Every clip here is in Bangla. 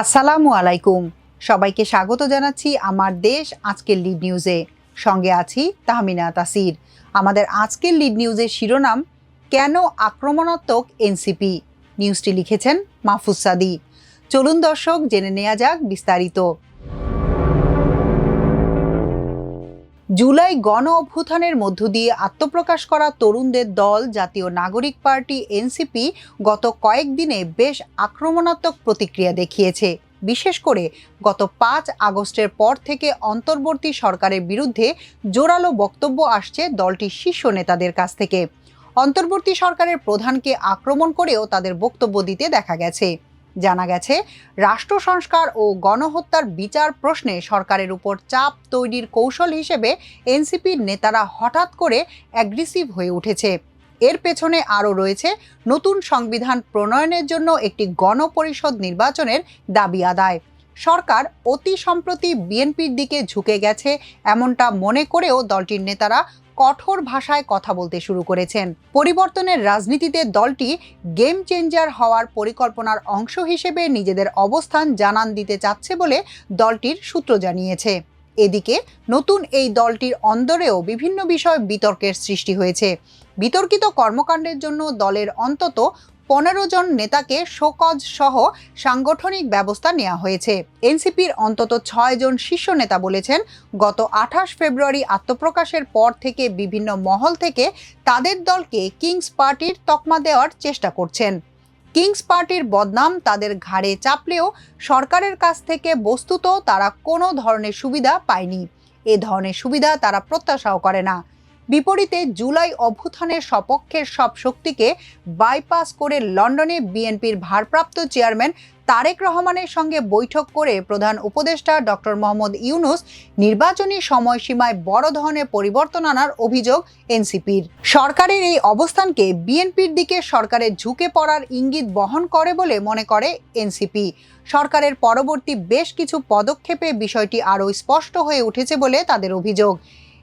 আসসালামু আলাইকুম। সবাইকে স্বাগত জানাচ্ছি আমার দেশ আজকের লিড নিউজে। সঙ্গে আছি তাহমিনা তাসির। আমাদের আজকের লিড নিউজের শিরোনাম, কেন আক্রমণাত্মক এনসিপি। নিউজটি লিখেছেন মাহফুজ সাদি। চলুন দর্শক, জেনে নেওয়া যাক বিস্তারিত। জুলাই গণ অভ্যুত্থানের মধ্য দিয়ে আত্মপ্রকাশ করা তরুণদের দল জাতীয় নাগরিক পার্টি এনসিপি গত কয়েকদিনে বেশ আক্রমণাত্মক প্রতিক্রিয়া দেখিয়েছে। বিশেষ করে গত 5 আগস্টের পর থেকে অন্তর্বর্তী সরকারের বিরুদ্ধে জোরালো বক্তব্য আসছে দলটির শীর্ষ নেতাদের কাছ থেকে। অন্তর্বর্তী সরকারের প্রধানকে আক্রমণ করেও তাদের বক্তব্য দিতে দেখা গেছে। জানা গেছে, রাষ্ট্র সংস্কার ও গণহত্যার বিচার প্রশ্নে সরকারের উপর চাপ তৈরির কৌশল হিসেবে এনসিপির নেতারা হঠাৎ করে অ্যাগ্রেসিভ হয়ে উঠেছে। এর পেছনে আরও রয়েছে নতুন সংবিধান প্রণয়নের জন্য একটি গণপরিষদ নির্বাচনের দাবি আদায়। সরকার অতি সম্প্রতি বিএনপির দিকে ঝুঁকে গেছে এমনটা মনে করেও দলটির নেতারা কঠোর ভাষায় কথা বলতে শুরু করেছেন। পরিবর্তনের রাজনীতিতে দলটি গেম চেঞ্জার হওয়ার পরিকল্পনার অংশ হিসেবে নিজেদের অবস্থান জানান দিতে চাচ্ছে বলে দলটির সূত্র জানিয়েছে। এদিকে নতুন এই দলটির অন্দরেও বিভিন্ন বিষয়ে বিতর্কের সৃষ্টি হয়েছে। বিতর্কিত কর্মকাণ্ডের জন্য দলের অন্তত 15 জন নেতাকে শোকজ সহ সাংগঠনিক ব্যবস্থা নেওয়া হয়েছে। এনসিপির অন্তত 6 জন শীর্ষ নেতা বলেছেন, গত 28 ফেব্রুয়ারি আত্মপ্রকাশের পর থেকে বিভিন্ন মহল থেকে তাদের দলকে কিংস পার্টির তকমা দেওয়ার চেষ্টা করছেন। কিংস পার্টির বদনাম তাদের ঘাড়ে চাপলেও সরকারের কাছ থেকে বস্তুত তারা কোনো ধরনের সুবিধা পায়নি। এ ধরনের সুবিধা তারা প্রত্যাশাও করে না। বিপরীতে জুলাই অভ্যুত্থানের সপক্ষের সব শক্তিকে বাইপাস করে লন্ডনে বিএনপির ভারপ্রাপ্ত চেয়ারম্যান তারেক রহমানের সঙ্গে বৈঠক করে প্রধান উপদেষ্টা ডক্টর মোহাম্মদ ইউনূস নির্বাচনী সময়সীমায় বড় ধরনের পরিবর্তন আনার অভিযোগ এনসিপির। সরকারের এই অবস্থানকে বিএনপির দিকে সরকারের ঝুঁকে পড়ার ইঙ্গিত বহন করে বলে মনে করে এনসিপি। সরকারের পরবর্তী বেশ কিছু পদক্ষেপে বিষয়টি আরও স্পষ্ট হয়ে উঠেছে বলে তাদের অভিযোগ।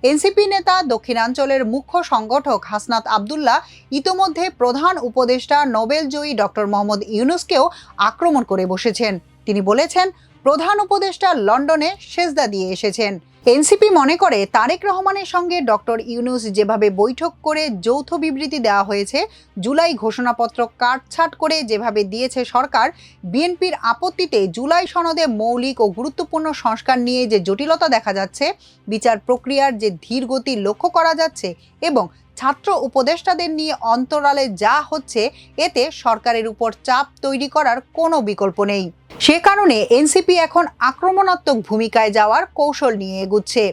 এনসিপি নেতা দক্ষিণাঞ্চলের মুখ্য সংগঠক হাসনাত আবদুল্লাহ ইতোমধ্যে প্রধান উপদেষ্টা নোবেলজয়ী ডক্টর মোহাম্মদ ইউনূসকেও আক্রমণ করে বসেছেন। তিনি বলেছেন, প্রধান উপদেষ্টা লন্ডনে সেজদা দিয়ে এসেছেন। এনসিপি মনে করে তারেক রহমানের সঙ্গে ডক্টর ইউনূস যেভাবে বৈঠক করে যৌথ বিবৃতি দেওয়া হয়েছে, জুলাই ঘোষণাপত্র কাটছাঁট করে যেভাবে দিয়েছে সরকার, বিএনপির আপত্তিতে জুলাই সনদে মৌলিক ও গুরুত্বপূর্ণ সংস্কার নিয়ে যে জটিলতা দেখা যাচ্ছে, বিচার প্রক্রিয়ার যে ধীর গতি লক্ষ্য করা যাচ্ছে এবং ছাত্র উপদেষ্টাদের নিয়ে অন্তরালে যা হচ্ছে, এতে সরকারের উপর চাপ তৈরি করার কোনো বিকল্প নেই। সে কারণে এনসিপি এখন আক্রমণাত্মক ভূমিকায় যাওয়ার কৌশল নিয়ে এগুচ্ছে।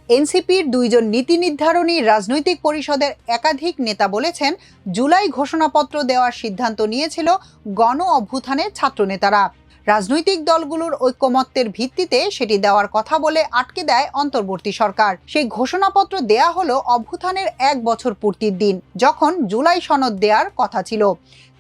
এনসিপির 2 জন নীতি নির্ধারণী রাজনৈতিক পরিষদের একাধিক নেতা বলেছেন, জুলাই ঘোষণাপত্র দেওয়ার সিদ্ধান্ত নিয়েছিল গণ অভ্যুত্থানের ছাত্রনেতারা। রাজনৈতিক দলগুলোর ঐক্যমত্যের ভিত্তিতে সেটি দেওয়ার কথা বলে আটকে দেয় অন্তর্বর্তী সরকার। সেই ঘোষণাপত্র দেয়া হলো অভ্যুত্থানের 1 বছর পূর্তির দিন, যখন জুলাই সনদ দেওয়ার কথা ছিল।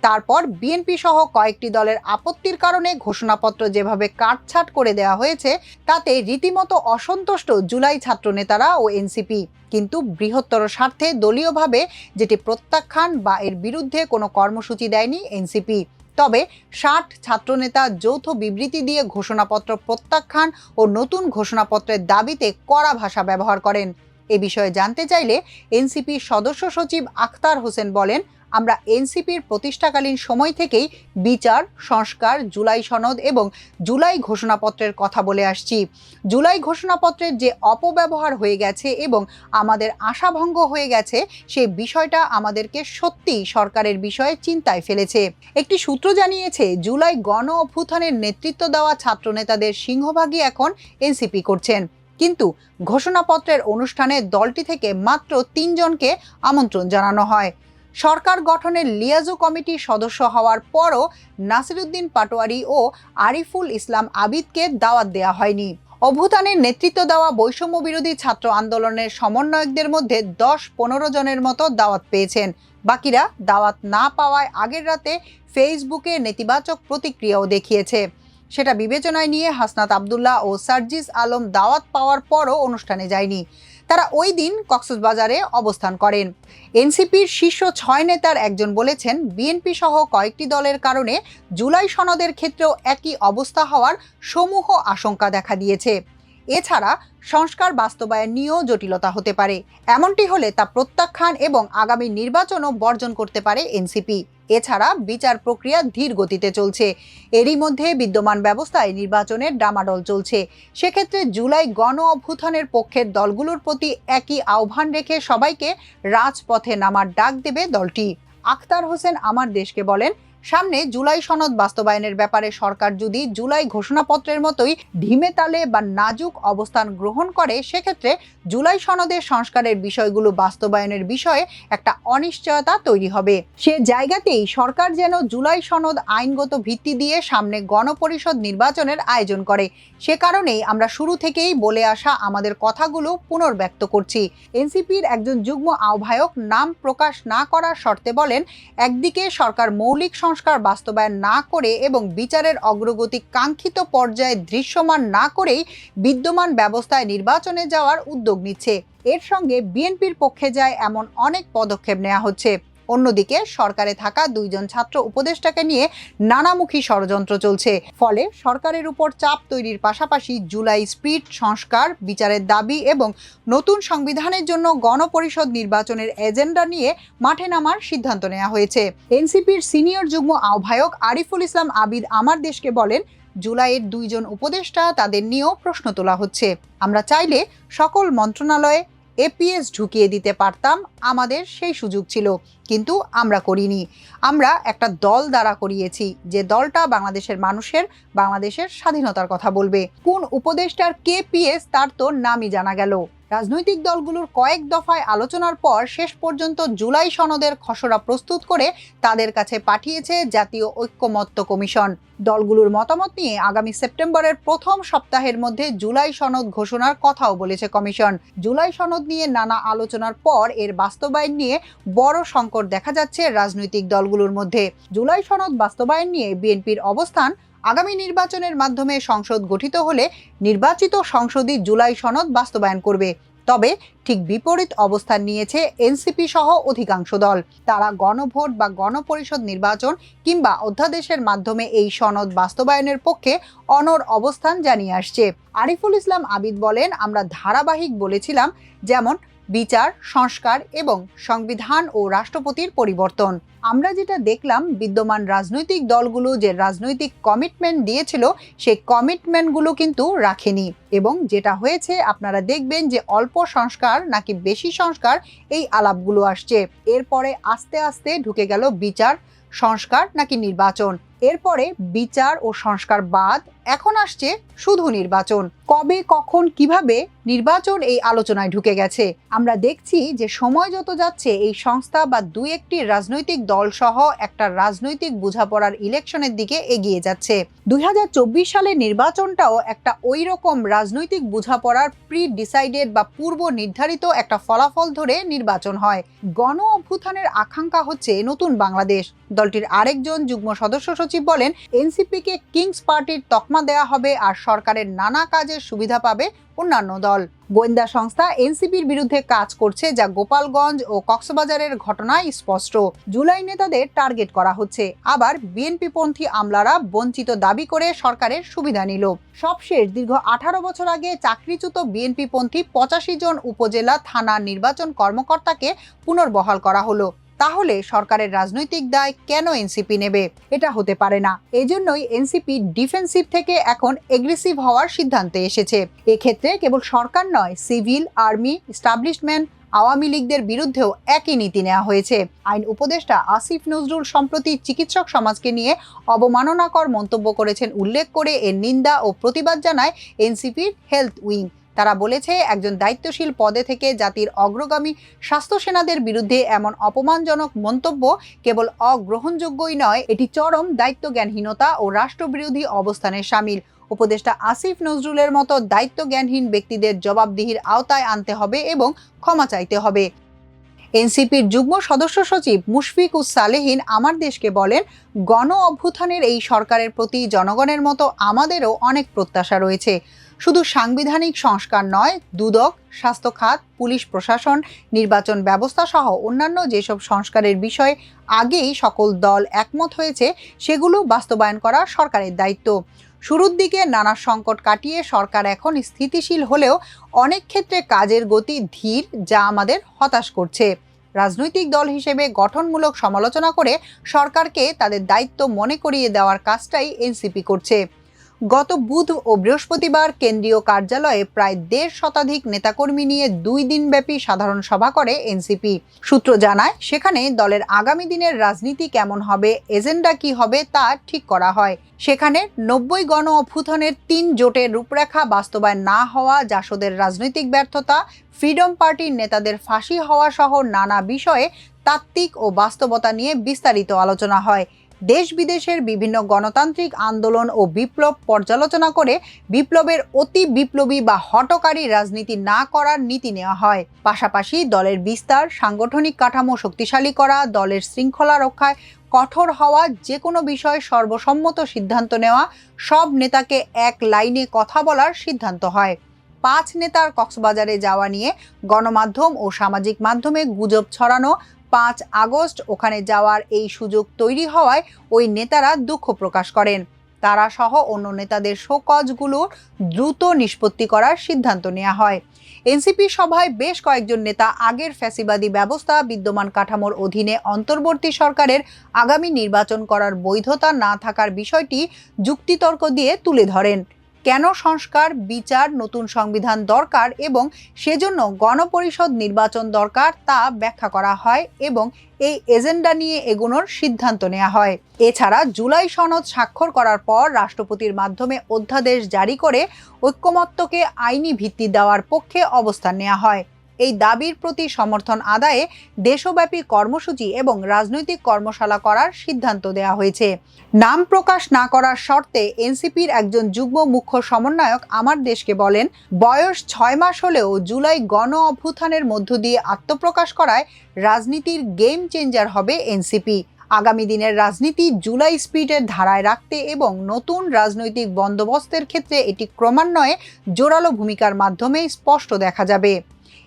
তারপর বিএনপি সহ কয়েকটি দলের আপত্তির কারণে ঘোষণাপত্র যেভাবে কাটছাঁট করে দেওয়া হয়েছে, তাতে রীতিমতো অসন্তুষ্ট জুলাই ছাত্রনেতারা ও এনসিপি। কিন্তু বৃহত্তর স্বার্থে দলীয়ভাবে যেটি প্রত্যাখ্যান বা এর বিরুদ্ধে কোনো কর্মসূচি দেয়নি এনসিপি। তবে 60 ছাত্রনেতা যৌথ বিবৃতি দিয়ে ঘোষণাপত্র প্রত্যাখ্যান ও নতুন ঘোষণাপত্রের দাবিতে কড়া ভাষা ব্যবহার করেন। এ বিষয়ে জানতে চাইলে এনসিপির সদস্য সচিব আখতার হোসেন বলেন, আমরা এনসিপির প্রতিষ্ঠাকালীন সময় থেকেই বিচার, সংস্কার, জুলাই সনদ এবং জুলাই ঘোষণাপত্রের কথা বলে আসছি। জুলাই ঘোষণাপত্রের যে অপব্যবহার হয়ে গেছে এবং আমাদের আশাভঙ্গ হয়ে গেছে, সেই বিষয়টা আমাদেরকে সত্যিই সরকারের বিষয়ে চিন্তায় ফেলেছে। একটি সূত্র জানিয়েছে, জুলাই গণ অভ্যুত্থানের নেতৃত্ব দেওয়া ছাত্রনেতাদের সিংহভাগই এখন এনসিপি করছেন। কিন্তু ঘোষণাপত্রের অনুষ্ঠানে দলটি থেকে মাত্র 3 জনকে আমন্ত্রণ জানানো হয়। সরকার গঠনের লিয়াজু কমিটির সদস্য হওয়ার পরও নাসিরুদ্দিন পাটোয়ারি ও আরিফুল ইসলাম আবিদকে দাওয়াত দেওয়া হয়নি। অভ্যুত্থানের নেতৃত্ব দেওয়া বৈষম্য বিরোধী ছাত্র আন্দোলনের সমন্বয়কদের মধ্যে 10-15 জনের মতো দাওয়াত পেয়েছেন। বাকিরা দাওয়াত না পাওয়ায় আগের রাতে ফেসবুকে নেতিবাচক প্রতিক্রিয়াও দেখিয়েছে। সেটা বিবেচনায় নিয়ে হাসনাত আবদুল্লাহ ও সার্জিস আলম দাওয়াত পাওয়ার পরও অনুষ্ঠানে যায়নি। তারা ওই দিন কক্সবাজারে অবস্থান করেন। এনসিপির শীর্ষ 6 নেতার একজন বলেছেন, বিএনপি সহ কয়েকটি দলের কারণে জুলাই সনদের ক্ষেত্রেও একই অবস্থা হওয়ার সমূহ আশঙ্কা দেখা দিয়েছে। এছাড়া সংস্কার বাস্তবায়ন নিয়েও জটিলতা হতে পারে। এমনটি হলে তা প্রত্যাখ্যান এবং আগামী নির্বাচনও বর্জন করতে পারে এনসিপি। এছাড়া বিচার প্রক্রিয়া ধীর গতিতে চলছে। এরই মধ্যে বিদ্যমান ব্যবস্থায় নির্বাচনের ডামাডোল চলছে। সেক্ষেত্রে জুলাই গণ অভ্যুত্থানের পক্ষের দলগুলোর প্রতি একই আহ্বান রেখে সবাইকে রাজপথে নামার ডাক দেবে দলটি। আখতার হোসেন আমার দেশকে বলেন, সামনে জুলাই সনদ বাস্তবায়নের ব্যাপারে সরকার যদি জুলাই ঘোষণাপত্রের মতোই ঢিমে তালে বা নাজুক অবস্থান গ্রহণ করে, সেক্ষেত্রে জুলাই সনদের সংস্কারের বিষয়গুলো বাস্তবায়নের বিষয়ে একটা অনিশ্চয়তা তৈরি হবে। সে জায়গাতেই সরকার যেন জুলাই সনদ আইনগত ভিত্তি দিয়ে সামনে গণপরিষদ নির্বাচনের আয়োজন করে। সে কারণেই আমরা শুরু থেকেই বলে আসা আমাদের কথাগুলো পুনর্ব্যক্ত করছি। এনসিপির একজন যুগ্ম আহ্বায়ক নাম প্রকাশ না করার শর্তে বলেন, একদিকে সরকার মৌলিক সংস্কার বাস্তবায়ন না করে এবং বিচারের অগ্রগতি কাঙ্ক্ষিত পর্যায়ে দৃশ্যমান না করেই বিদ্যমান ব্যবস্থায় নির্বাচনে যাওয়ার উদ্যোগ নিচ্ছে। এর সঙ্গে বিএনপির পক্ষে যায় এমন অনেক পদক্ষেপ নেওয়া হচ্ছে। অন্যদিকে সরকারে থাকা 2 জন ছাত্র উপদেষ্টাকে নিয়ে নানামুখী ষড়যন্ত্র চলছে। ফলে সরকারের উপর চাপ তৈরির পাশাপাশি জুলাই স্পিড সংস্কার, বিচারের দাবি এবং নতুন সংবিধানের জন্য গণপরিষদ নির্বাচনের এজেন্ডা নিয়ে মাঠে নামার সিদ্ধান্ত নেওয়া হয়েছে। এনসিপির সিনিয়র যুগ্ম আহ্বায়ক আরিফুল ইসলাম আবিদ আমার দেশকে বলেন, জুলাইয়ের 2 জন উপদেষ্টা, তাদের নিয়েও প্রশ্ন তোলা হচ্ছে। আমরা চাইলে সকল মন্ত্রণালয়ে এপিএস ঢুকিয়ে দিতে পারতাম, আমাদের সেই সুযোগ ছিল, কিন্তু আমরা করিনি। আমরা একটা দল দ্বারা করিয়েছি, যে দলটা বাংলাদেশের বাংলাদেশের স্বাধীনতার কথা বলবে। কোন উপদেষ্টার কেপিএস তার তো নামই জানা গেল। রাজনৈতিক দলগুলোর কয়েক দফায় আলোচনার পর শেষ পর্যন্ত জুলাই সনদের খসড়া প্রস্তুত করে তাদের কাছে পাঠিয়েছে জাতীয় ঐক্যমত্য কমিশন। দলগুলোর মতামত নিয়ে আগামী সেপ্টেম্বরের প্রথম সপ্তাহের মধ্যে জুলাই সনদ ঘোষণার কথাও বলেছে কমিশন। জুলাই সনদ নিয়ে নানা আলোচনার পর এর বাস্তবায়ন নিয়ে বড় সংকট দেখা যাচ্ছে রাজনৈতিক দলগুলোর মধ্যে। জুলাই সনদ বাস্তবায়ন নিয়ে বিএনপির অবস্থান, আগামী নির্বাচনের মাধ্যমে সংসদ গঠিত হলে নির্বাচিত সংসদই জুলাই সনদ বাস্তবায়ন করবে। তবে ঠিক বিপরীত অবস্থান নিয়েছে এনসিপি সহ অধিকাংশ দল। তারা গণভোট বা গণপরিষদ নির্বাচন কিংবা অধ্যাদেশের মাধ্যমে এই সনদ বাস্তবায়নের পক্ষে অনড় অবস্থান জানিয়ে আসছে। আরিফুল ইসলাম আবিদ বলেন, আমরা ধারাবাহিক বলেছিলাম, যেমন বিচার, সংস্কার এবং সংবিধান ও রাষ্ট্রপতির পরিবর্তন। আমরা যেটা দেখলাম, বিদ্যমান রাজনৈতিক দলগুলো যে রাজনৈতিক কমিটমেন্ট দিয়েছিল, সেই কমিটমেন্টগুলো কিন্তু রাখেনি। এবং যেটা হয়েছে, আপনারা দেখবেন যে অল্প সংস্কার নাকি বেশি সংস্কার, এই আলাপগুলো আসছে। এরপরে আস্তে আস্তে ঢুকে গেল বিচার, সংস্কার নাকি নির্বাচন। এরপরে বিচার ও সংস্কার বাদ এখন আসছে শুধু নির্বাচন। কবে, কখন, কিভাবে নির্বাচন, এই আলোচনায় ঢুকে গেছে। আমরা দেখছি যে সময় যত যাচ্ছে এই সংস্থা বা 2-1টি রাজনৈতিক দল সহ একটা রাজনৈতিক বোঝাপড়ার ইলেকশনের দিকে এগিয়ে যাচ্ছে। 2024 সালের নির্বাচনটাও একটা ওই রকম রাজনৈতিক বোঝাপড়ার প্রি ডিসাইডেড বা পূর্ব নির্ধারিত একটা ফলাফল ধরে নির্বাচন হয়। গণ অভ্যুত্থানের আকাঙ্ক্ষা হচ্ছে নতুন বাংলাদেশ। দলটির আরেকজন যুগ্ম সদস্য সচিব বলেন, এনসিপিকে কিংস পার্টির তকমা দেওয়া হবে আর সরকারের নানা কাজের সুবিধা পাবে অন্যান্য দল। গোয়েন্দা সংস্থা এনসিপির বিরুদ্ধে কাজ করছে, যা গোপালগঞ্জ ও কক্সবাজারের ঘটনায় স্পষ্ট। জুলাই নেতাদের টার্গেট করা হচ্ছে, আবার বিএনপি পন্থী আমলারা বঞ্চিত দাবি করে সরকারের সুবিধা নিল। সবশেষ দীর্ঘ 18 বছর আগে চাকরিচ্যুত বিএনপি পন্থী 85 জন উপজেলা থানা নির্বাচন কর্মকর্তাকে পুনর্বহাল করা হলো। তাহলে সরকারের রাজনৈতিক দায় কেন এনসিপি নেবে? এটা হতে পারে না। এজন্যই এনসিপি ডিফেন্সিভ থেকে এখন এগ্রেসিভ হওয়ার সিদ্ধান্তে এসেছে। এক্ষেত্রে কেবল সরকার নয়, সিভিল, আর্মি, এস্টাবলিশমেন্ট, আওয়ামী লীগদের বিরুদ্ধেও একই নীতি নেওয়া হয়েছে। আইন উপদেষ্টা আসিফ নজরুল সম্প্রতি চিকিৎসক সমাজকে নিয়ে অবমাননাকর মন্তব্য করেছেন উল্লেখ করে এর নিন্দা ও প্রতিবাদ জানায় এনসিপির হেলথ উইং। তারা বলেছে, একজন দায়িত্বশীল পদে থেকে জাতির অগ্রগামী স্বাস্থ্য সেনাদের বিরুদ্ধে এমন অপমানজনক মন্তব্য কেবল অগ্রহণযোগ্যই নয়, এটি চরম দায়িত্বজ্ঞানহীনতা ও রাষ্ট্রবিরোধী অবস্থানের শামিল। উপদেষ্টা আসিফ নজরুলের মতো দায়িত্বজ্ঞানহীন ব্যক্তিদের জবাবদিহির আওতায় আনতে হবে এবং ক্ষমা চাইতে হবে। এনসিপির যুগ্ম সদস্য সচিব মুশফিকুস সালেহীন আমার দেশকে বলেন, গণ অভ্যুত্থানের এই সরকারের প্রতি জনগণের মতো আমাদেরও অনেক প্রত্যাশা রয়েছে। শুধু সাংবিধানিক সংস্কার নয়, দুদক, স্বাস্থ্য খাত, পুলিশ প্রশাসন, নির্বাচন ব্যবস্থা সহ অন্যান্য যেসব সংস্কারের বিষয়ে আগেই সকল দল একমত হয়েছে, সেগুলো বাস্তবায়ন করা সরকারের দায়িত্ব। শুরুর দিকে নানা সংকট কাটিয়ে সরকার এখন স্থিতিশীল হলেও অনেক ক্ষেত্রে কাজের গতি ধীর, যা আমাদের হতাশ করছে। রাজনৈতিক দল হিসেবে গঠনমূলক সমালোচনা করে সরকারকে তাদের দায়িত্ব মনে করিয়ে দেওয়ার কাজটাই এনসিপি করছে। গত বুধ ও বৃহস্পতিবার কেন্দ্রীয় কার্যালয়ে প্রায় ১.৫ শতাধিক নেতাকর্মী নিয়ে ২ দিনব্যাপী সাধারণ সভা করে এনসিপি। সূত্র জানায়, সেখানে দলের আগামী দিনের রাজনীতি কেমন হবে, এজেন্ডা কি হবে তা ঠিক করা হয়। সেখানে ৯০ গণ অভ্যুত্থানের ৩ জোটের রূপরেখা বাস্তবায়ন না হওয়া, জাসদের রাজনৈতিক ব্যর্থতা, ফ্রিডম পার্টির নেতাদের ফাঁসি হওয়া সহ নানা বিষয়ে তাত্ত্বিক ও বাস্তবতা নিয়ে বিস্তারিত আলোচনা হয়। দেশ বিদেশের বিভিন্ন গণতান্ত্রিক আন্দোলন ও বিপ্লব পর্যালোচনা করে বিপ্লবের অতি বিপ্লবী বা হঠকারী রাজনীতি না করার নীতি নেওয়া হয়। পাশাপাশি দলের বিস্তার, সাংগঠনিক কাঠামো শক্তিশালী করা, দলের শৃঙ্খলা রক্ষায় কঠোর হওয়া, যে কোনো বিষয়ে সর্বসম্মত সিদ্ধান্ত নেওয়া, সব নেতাকে এক লাইনে কথা বলার সিদ্ধান্ত হয়। ৫ নেতার কক্সবাজারে যাওয়া নিয়ে গণমাধ্যম ও সামাজিক মাধ্যমে গুজব ছড়ানো, ৫ আগস্ট ওখানে যাওয়ার এই সুযোগ তৈরি হওয়ায় ওই নেতারা দুঃখ প্রকাশ করেন। তারা সহ অন্য নেতাদের শোকজগুলোর দ্রুত নিষ্পত্তি করার সিদ্ধান্ত নেওয়া হয়। এনসিপি সভায় বেশ কয়েকজন নেতা আগের ফ্যাসিবাদী ব্যবস্থা, বিদ্যমান কাঠামোর অধীনে অন্তর্বর্তী সরকারের আগামী নির্বাচন করার বৈধতা না থাকার বিষয়টি যুক্তিতর্ক দিয়ে তুলে ধরেন। কেন সংস্কার, বিচার, নতুন সংবিধান দরকার এবং সেজন্য গণপরিষদ নির্বাচন দরকার তা ব্যাখ্যা করা হয় এবং এই এজেন্ডা নিয়ে এগোনোর সিদ্ধান্ত নেওয়া হয়। এছাড়া জুলাই সনদ স্বাক্ষর করার পর রাষ্ট্রপতির মাধ্যমে অধ্যাদেশ জারি করে ঐক্যমত্যকে আইনি ভিত্তি দেওয়ার পক্ষে অবস্থান নেওয়া হয়। এই দাবির প্রতি সমর্থন আদায়ে দেশব্যাপী কর্মসূচি এবং রাজনৈতিক কর্মশালা করার সিদ্ধান্ত দেওয়া হয়েছে। নাম প্রকাশ না করার শর্তে এনসিপির একজন যুগ্ম মুখ্য সমন্বয়ক আমার দেশকে বলেন, বয়স ৬ মাস হলেও জুলাই গণ অভ্যুত্থানের মধ্য দিয়ে আত্মপ্রকাশ করায় রাজনীতির গেম চেঞ্জার হবে এনসিপি। আগামী দিনের রাজনীতি জুলাই স্পিরিটের ধারায় রাখতে এবং নতুন রাজনৈতিক বন্দোবস্তের ক্ষেত্রে এটি ক্রমান্বয়ে জোরালো ভূমিকার মাধ্যমে স্পষ্ট দেখা যাবে।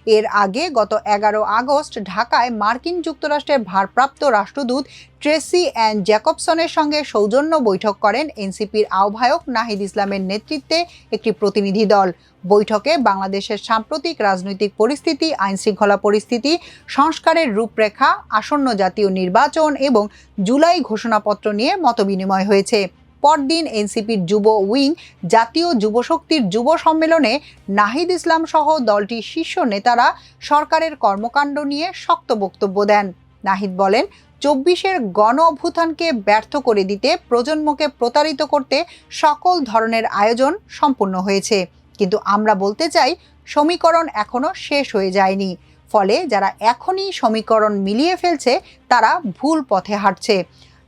এর আগে গত ১১ আগস্ট ঢাকায় মার্কিন যুক্তরাষ্ট্রের ভারপ্রাপ্ত রাষ্ট্রদূত ট্রেসি অ্যান জ্যাকবসনের সঙ্গে সৌজন্য বৈঠক করেন এনসিপির আহ্বায়ক নাহিদ ইসলামের নেতৃত্বে একটি প্রতিনিধি দল। বৈঠকে বাংলাদেশের সাম্প্রতিক রাজনৈতিক পরিস্থিতি, আইনশৃঙ্খলা পরিস্থিতি, সংস্কারের রূপরেখা, আসন্ন জাতীয় নির্বাচন এবং জুলাই ঘোষণাপত্র নিয়ে মতবিনিময় হয়েছে। পরদিন এনসিপির যুব উইং জাতীয় যুবশক্তির যুব সম্মেলনে নাহিদ ইসলাম সহ দলটির শীর্ষ নেতারা সরকারের কর্মকাণ্ড নিয়ে শক্ত বক্তব্য দেন। নাহিদ বলেন, ২৪-এর গণ অভ্যুত্থানকে ব্যর্থ করে দিতে, প্রজন্মকে প্রতারিত করতে সকল ধরনের আয়োজন সম্পূর্ণ হয়েছে, কিন্তু আমরা বলতে চাই সমীকরণ এখনো শেষ হয়ে যায়নি। ফলে যারা এখনই সমীকরণ মিলিয়ে ফেলছে তারা ভুল পথে হাঁটছে।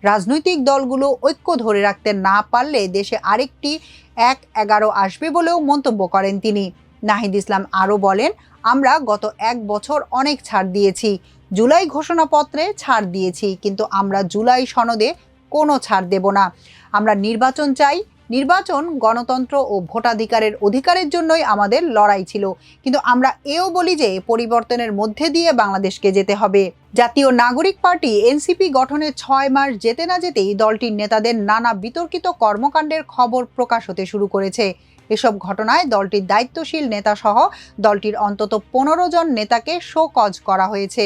রাজনৈতিক দলগুলো ঐক্য ধরে রাখতে না পারলে দেশে আরেকটি ১/১১ আসবে বলেও মন্তব্য করেন তিনি। নাহিদ ইসলাম আরও বলেন, আমরা গত ১ বছর অনেক ছাড় দিয়েছি, জুলাই ঘোষণাপত্রে ছাড় দিয়েছি, কিন্তু আমরা জুলাই সনদে কোনো ছাড় দেব না। আমরা নির্বাচন চাই। নির্বাচন গণতন্ত্র ও ভোটাধিকারের অধিকারের জন্যই আমাদের লড়াই ছিল, কিন্তু আমরা এও বলি যে পরিবর্তনের মধ্যে দিয়ে বাংলাদেশকে যেতে হবে। জাতীয় নাগরিক পার্টি এনসিপি গঠনের ৬ মাস যেতে না যেতেই দলটির নেতাদের নানা বিতর্কিত কর্মকাণ্ডের খবর প্রকাশ হতে শুরু করেছে। এসব ঘটনায় দলটির দায়িত্বশীল নেতা সহ দলটির অন্তত ১৫ জন নেতাকে শোকজ করা হয়েছে।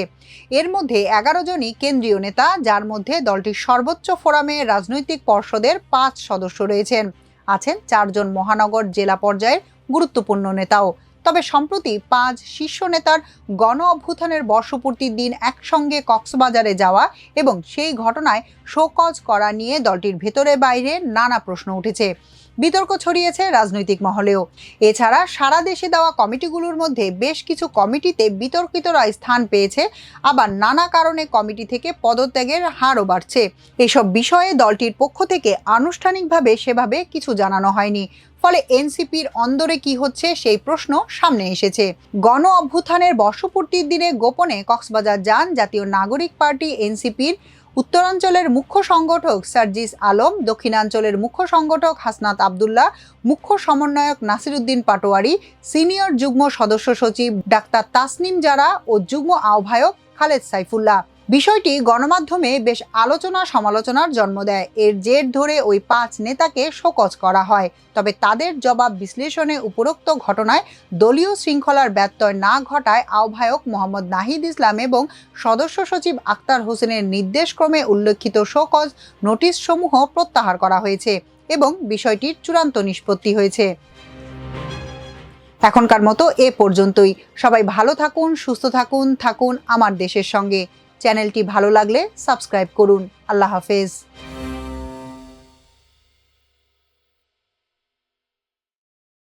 এর মধ্যে ১১ জনই কেন্দ্রীয় নেতা, যার মধ্যে দলটির সর্বোচ্চ ফোরামে রাজনৈতিক পর্ষদের ৫ সদস্য রয়েছেন। আছেন ৪ জন মহানগর জেলা পর্যায়ের গুরুত্বপূর্ণ নেতাও। তবে সম্প্রতি ৫ শীর্ষ নেতার গণ অভ্যুত্থানের বর্ষপূর্তির দিন একসঙ্গে কক্সবাজারে যাওয়া এবং সেই ঘটনায় শোকজ করা নিয়ে দলটির ভেতরে বাইরে নানা প্রশ্ন উঠেছে। বিতর্ক ছড়িয়েছে রাজনৈতিক মহলেও। এছাড়া সারা দেশে দেওয়া কমিটিগুলোর মধ্যে বেশ কিছু কমিটিতে বিতর্কিতরা স্থান পেয়েছে, আবার নানা কারণে কমিটি থেকে পদত্যাগের হারও বাড়ছে। এসব বিষয়ে দলটির পক্ষ থেকে আনুষ্ঠানিকভাবে সেভাবে কিছু জানানো হয়নি। ফলে এনসিপির অন্দরে কি হচ্ছে সেই প্রশ্ন সামনে এসেছে। গণ অভ্যুত্থানের বর্ষপূর্তির দিনে গোপনে কক্সবাজার যান জাতীয় নাগরিক পার্টি এনসিপির উত্তরাঞ্চলের মুখ্য সংগঠক সার্জিস আলম, দক্ষিণাঞ্চলের মুখ্য সংগঠক হাসনাত আবদুল্লাহ, মুখ্য সমন্বয়ক নাসিরউদ্দিন পাটোয়ারি, সিনিয়র যুগ্ম সদস্য সচিব ডাক্তার তাসনিম জারা ও যুগ্ম আহ্বায়ক খালেদ সাইফুল্লাহ। বিষয়টি গণমাধ্যমে বেশ আলোচনা সমালোচনার জন্ম দেয়। এর জের ধরে ওই 5 নেতাকে শোকজ করা হয়। তবে তাদের জবাব বিশ্লেষণে উপরোক্ত ঘটনায় দলীয় শৃঙ্খলার ব্যত্যয় না ঘটায় আহ্বায়ক মোহাম্মদ নাহিদ ইসলাম এবং সদস্য সচিব আক্তার হোসেনের নির্দেশক্রমে উল্লেখিত শোকজ নোটিশসমূহ প্রত্যাহার করা হয়েছে এবং বিষয়টির চূড়ান্ত নিষ্পত্তি হয়েছে। এখনকার মতো এ পর্যন্তই। সবাই ভালো থাকুন, সুস্থ থাকুন আমার দেশের সঙ্গে। চ্যানেলটি ভালো লাগলে সাবস্ক্রাইব করুন। আল্লাহ হাফেজ।